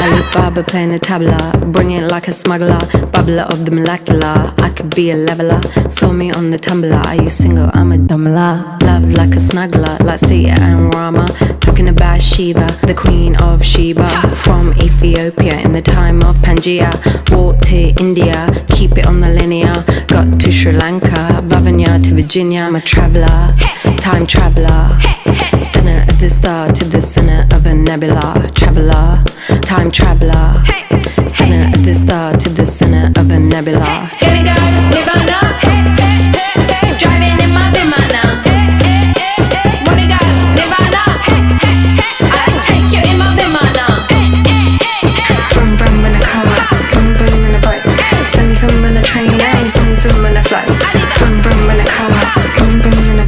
Alibaba playing the tabla, bring it like a smuggler, bubbler of the molecular. I could be a leveler, saw me on the tumbler. Are you single? I'm a dumbler. Love like a snuggler, like Sita and Rama. Talking about Shiva, the queen of Sheba. From Ethiopia in the time of Pangaea. Walked to India, keep it on the linear. Got to Sri Lanka, Vavanya to Virginia. I'm a traveller, time traveller. Center of the star to the center of a nebula. Traveller, time traveller. Center of the star to the center of a nebula. Here we go, Nirvana.